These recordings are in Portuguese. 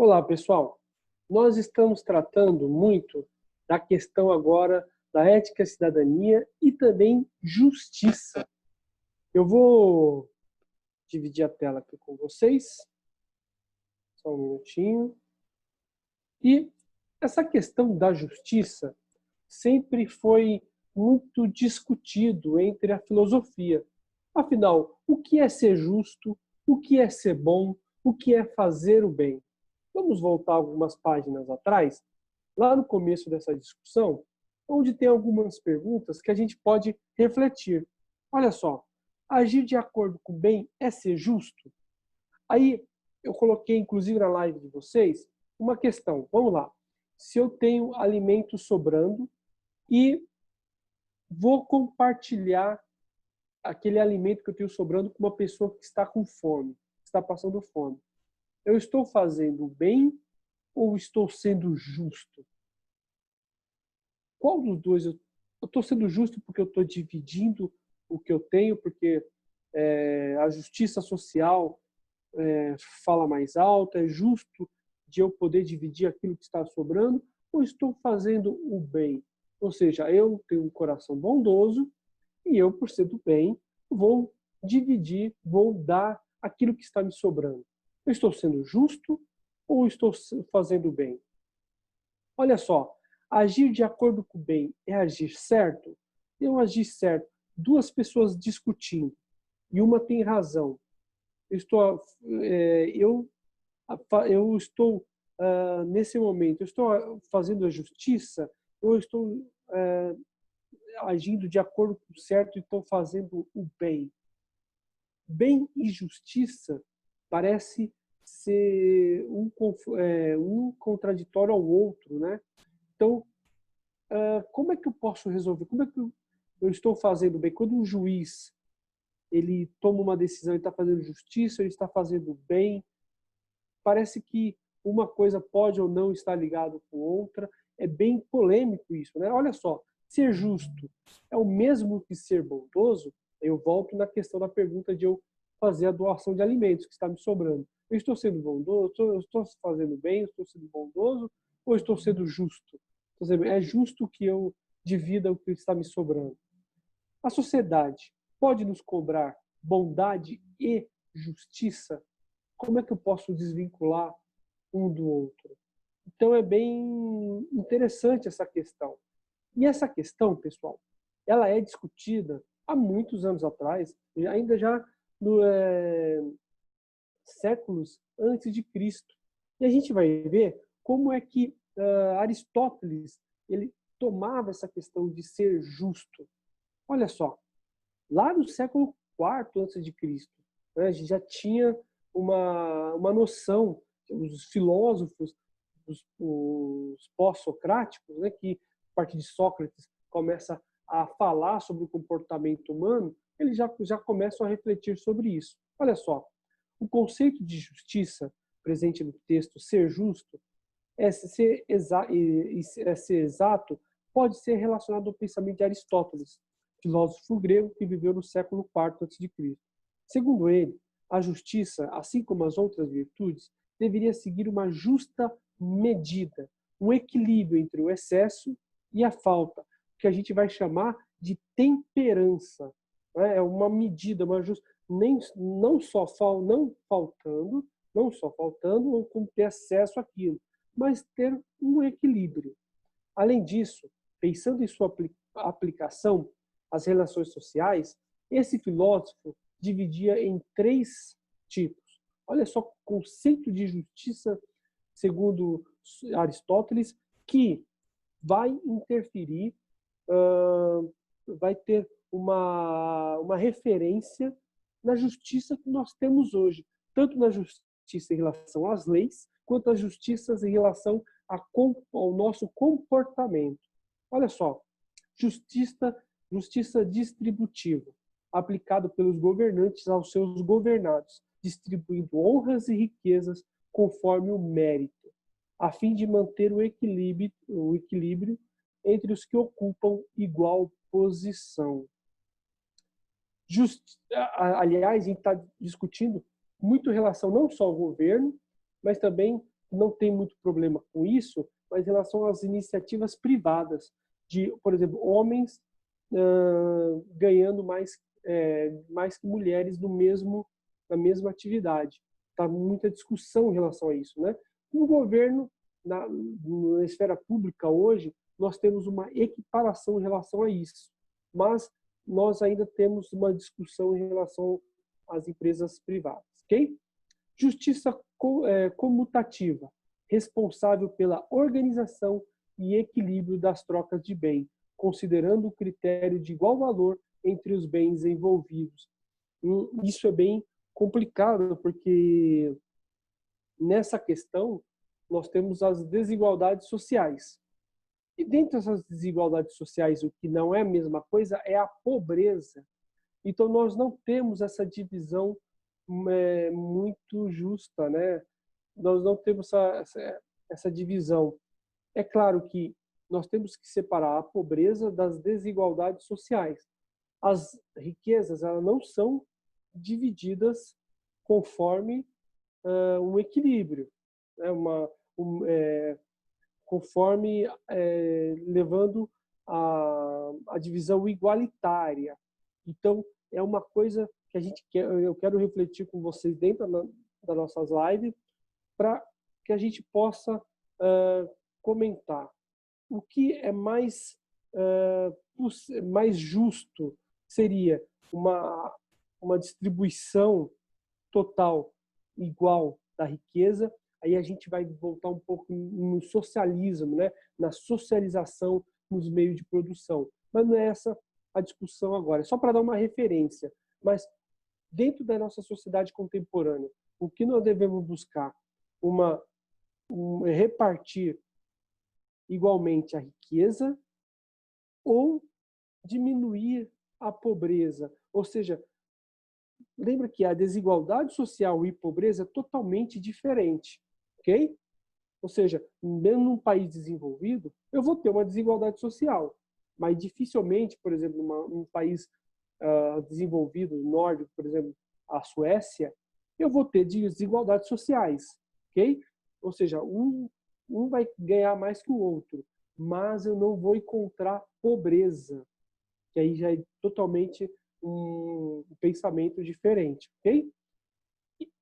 Olá, pessoal. Nós estamos tratando muito da questão agora da ética, cidadania e também justiça. Eu vou dividir a tela aqui com vocês. Só um minutinho. E essa questão da justiça sempre foi muito discutido entre a filosofia. Afinal, o que é ser justo? O que é ser bom? O que é fazer o bem? Vamos voltar algumas páginas atrás, lá no começo dessa discussão, onde tem algumas perguntas que a gente pode refletir. Olha só, agir de acordo com o bem é ser justo? Aí eu coloquei, inclusive na live de vocês, uma questão. Vamos lá. Se eu tenho alimento sobrando e vou compartilhar aquele alimento que eu tenho sobrando com uma pessoa que está com fome, que está passando fome, eu estou fazendo bem ou estou sendo justo? Qual dos dois? Eu estou sendo justo porque eu estou dividindo o que eu tenho, porque a justiça social fala mais alto, é justo de eu poder dividir aquilo que está sobrando, ou estou fazendo o bem? Ou seja, eu tenho um coração bondoso e eu, por ser do bem, vou dividir, vou dar aquilo que está me sobrando. Eu estou sendo justo ou estou fazendo o bem? Olha só, agir de acordo com o bem é agir certo? Eu agir certo. Duas pessoas discutindo e uma tem razão. Eu estou nesse momento, eu estou fazendo a justiça ou eu estou agindo de acordo com o certo e estou fazendo o bem? Bem e justiça parece ser um contraditório ao outro, né? Então, como é que eu posso resolver? Como é que eu estou fazendo bem? Quando um juiz ele toma uma decisão, ele está fazendo justiça, ele está fazendo bem, parece que uma coisa pode ou não estar ligado com outra. É bem polêmico isso, né? Olha só, ser justo é o mesmo que ser bondoso? Eu volto na questão da pergunta de eu fazer a doação de alimentos que está me sobrando. Eu estou sendo bondoso? Eu estou fazendo bem? Eu estou sendo bondoso? Ou estou sendo justo? É justo que eu divida o que está me sobrando? A sociedade pode nos cobrar bondade e justiça? Como é que eu posso desvincular um do outro? Então é bem interessante essa questão. E essa questão, pessoal, ela é discutida há muitos anos atrás, ainda já no, séculos antes de Cristo. E a gente vai ver como é que Aristóteles ele tomava essa questão de ser justo. Olha só, lá no século IV antes de Cristo, né, a gente já tinha uma noção, os filósofos, os pós-socráticos, né, que a partir de Sócrates começa a falar sobre o comportamento humano, eles já começam a refletir sobre isso. Olha só, o conceito de justiça presente no texto, ser justo, é ser exato, pode ser relacionado ao pensamento de Aristóteles, filósofo grego que viveu no século IV a.C. Segundo ele, a justiça, assim como as outras virtudes, deveria seguir uma justa medida, um equilíbrio entre o excesso e a falta, que a gente vai chamar de temperança. É uma medida, uma justa, não só faltando ou com ter acesso àquilo, mas ter um equilíbrio. Além disso, pensando em sua aplicação às relações sociais, esse filósofo dividia em três tipos. Olha só o conceito de justiça, segundo Aristóteles, que vai interferir, vai ter uma referência na justiça que nós temos hoje, tanto na justiça em relação às leis, quanto às justiças em relação ao nosso comportamento. Olha só, justiça distributiva, aplicado pelos governantes aos seus governados, distribuindo honras e riquezas conforme o mérito, a fim de manter o equilíbrio entre os que ocupam igual posição. Aliás, a gente está discutindo muito em relação não só ao governo, mas também não tem muito problema com isso, mas em relação às iniciativas privadas, de, por exemplo, homens ganhando mais que mulheres na mesma atividade. Está muita discussão em relação a isso, né? No governo, na esfera pública hoje, nós temos uma equiparação em relação a isso, mas nós ainda temos uma discussão em relação às empresas privadas, ok? Justiça comutativa, responsável pela organização e equilíbrio das trocas de bem, considerando o critério de igual valor entre os bens envolvidos. Isso é bem complicado, porque nessa questão nós temos as desigualdades sociais. E dentro dessas desigualdades sociais, o que não é a mesma coisa é a pobreza. Então, nós não temos essa divisão muito justa, né? Nós não temos essa divisão. É claro que nós temos que separar a pobreza das desigualdades sociais. As riquezas, elas não são divididas conforme um equilíbrio, né? Conforme levando a divisão igualitária. Então, é uma coisa que eu quero refletir com vocês dentro das nossas lives, para que a gente possa comentar o que é mais justo seria uma distribuição total igual da riqueza. Aí a gente vai voltar um pouco no socialismo, né? Na socialização nos meios de produção. Mas não é essa a discussão agora. É só para dar uma referência. Mas dentro da nossa sociedade contemporânea, o que nós devemos buscar? Repartir igualmente a riqueza ou diminuir a pobreza. Ou seja, lembra que a desigualdade social e pobreza é totalmente diferente, ok? Ou seja, mesmo num país desenvolvido, eu vou ter uma desigualdade social, mas dificilmente, por exemplo, num país desenvolvido, nórdico, por exemplo, a Suécia, eu vou ter desigualdades sociais, ok? Ou seja, um vai ganhar mais que o outro, mas eu não vou encontrar pobreza, que aí já é totalmente um pensamento diferente, ok?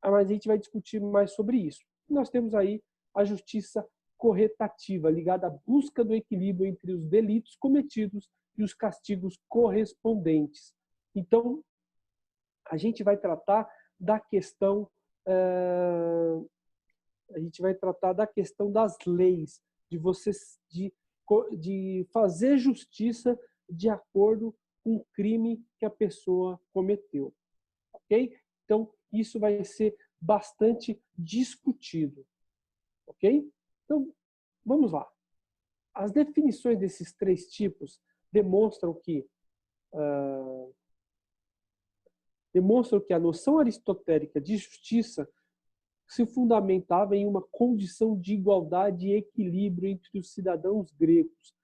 Mas a gente vai discutir mais sobre isso. Nós temos aí a justiça corretativa, ligada à busca do equilíbrio entre os delitos cometidos e os castigos correspondentes. Então, a gente vai tratar da questão das leis, de fazer justiça de acordo com o crime que a pessoa cometeu, ok? Então, isso vai ser bastante discutido, ok? Então, vamos lá. As definições desses três tipos demonstram que a noção aristotélica de justiça se fundamentava em uma condição de igualdade e equilíbrio entre os cidadãos gregos.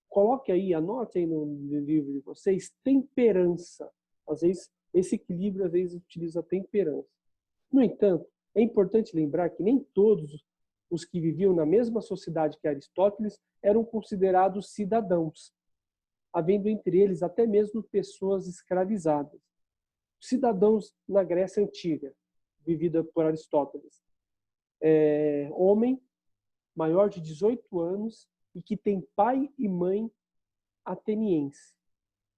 Coloque aí, anote aí no livro de vocês, temperança. Às vezes, esse equilíbrio, às vezes, utiliza temperança. No entanto, é importante lembrar que nem todos os que viviam na mesma sociedade que Aristóteles eram considerados cidadãos, havendo entre eles até mesmo pessoas escravizadas. Cidadãos na Grécia Antiga, vivida por Aristóteles. Homem maior de 18 anos e que tem pai e mãe ateniense.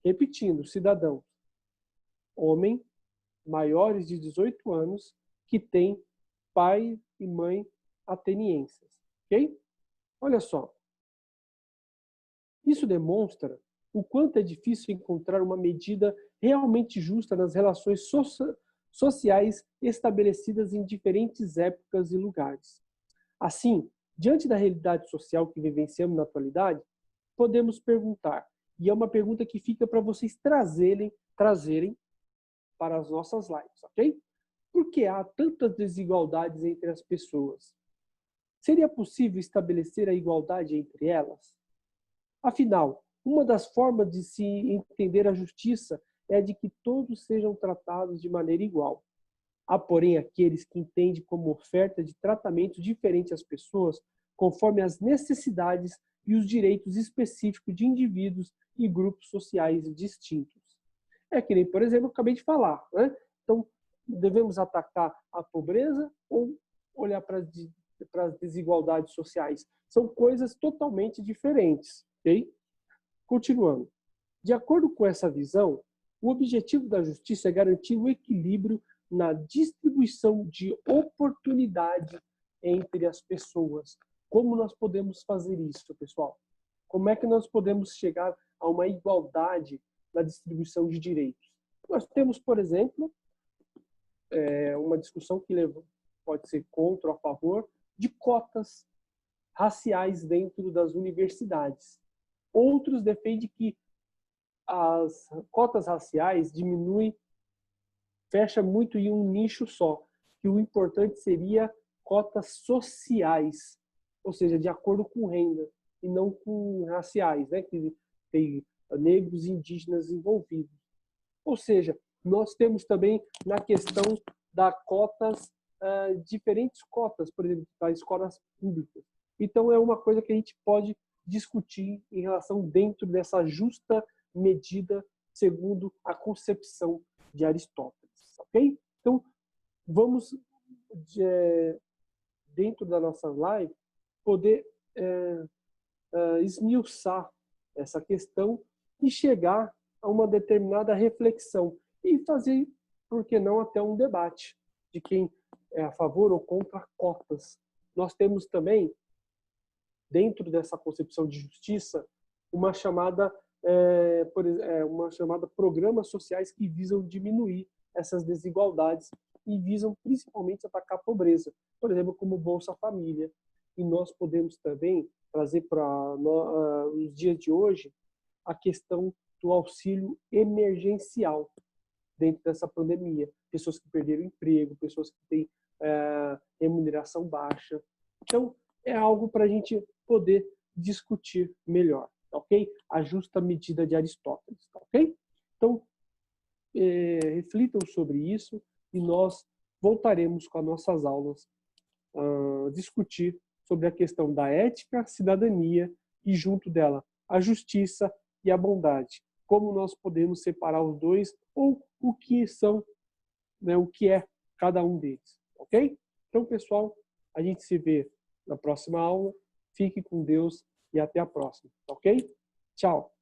Repetindo, cidadão. Homem maiores de 18 anos que tem pai e mãe atenienses. Ok? Olha só. Isso demonstra o quanto é difícil encontrar uma medida realmente justa nas relações sociais estabelecidas em diferentes épocas e lugares. Assim, diante da realidade social que vivenciamos na atualidade, podemos perguntar, e é uma pergunta que fica para vocês trazerem para as nossas lives, ok? Por que há tantas desigualdades entre as pessoas? Seria possível estabelecer a igualdade entre elas? Afinal, uma das formas de se entender a justiça é a de que todos sejam tratados de maneira igual. Há, porém, aqueles que entendem como oferta de tratamento diferente às pessoas, conforme as necessidades e os direitos específicos de indivíduos e grupos sociais distintos. É que nem, por exemplo, eu acabei de falar, né? Então, devemos atacar a pobreza ou olhar para as desigualdades sociais? São coisas totalmente diferentes, ok? Continuando. De acordo com essa visão, o objetivo da justiça é garantir o equilíbrio na distribuição de oportunidade entre as pessoas. Como nós podemos fazer isso, pessoal? Como é que nós podemos chegar a uma igualdade na distribuição de direitos? Nós temos, por exemplo, uma discussão que pode ser contra ou a favor de cotas raciais dentro das universidades. Outros defendem que as cotas raciais diminuem, fecha muito em um nicho só, que o importante seria cotas sociais, ou seja, de acordo com renda, e não com raciais, né, que tem negros e indígenas envolvidos. Ou seja, nós temos também na questão das cotas, diferentes cotas, por exemplo, para escolas públicas. Então, é uma coisa que a gente pode discutir em relação dentro dessa justa medida segundo a concepção de Aristóteles, ok? Então, vamos, dentro da nossa live, poder esmiuçar essa questão e chegar a uma determinada reflexão e fazer, por que não, até um debate de quem é a favor ou contra cotas. Nós temos também, dentro dessa concepção de justiça, uma chamada programas sociais que visam diminuir essas desigualdades e visam principalmente atacar a pobreza, por exemplo, como Bolsa Família. E nós podemos também trazer para os dias de hoje a questão do auxílio emergencial dentro dessa pandemia. Pessoas que perderam emprego, pessoas que têm remuneração baixa. Então, é algo para a gente poder discutir melhor, ok? A justa medida de Aristóteles, ok? Então, reflitam sobre isso e nós voltaremos com as nossas aulas a discutir sobre a questão da ética, cidadania e, junto dela, a justiça e a bondade. Como nós podemos separar os dois ou o que são, né, o que é cada um deles, ok? Então, pessoal, a gente se vê na próxima aula. Fique com Deus e até a próxima, ok? Tchau!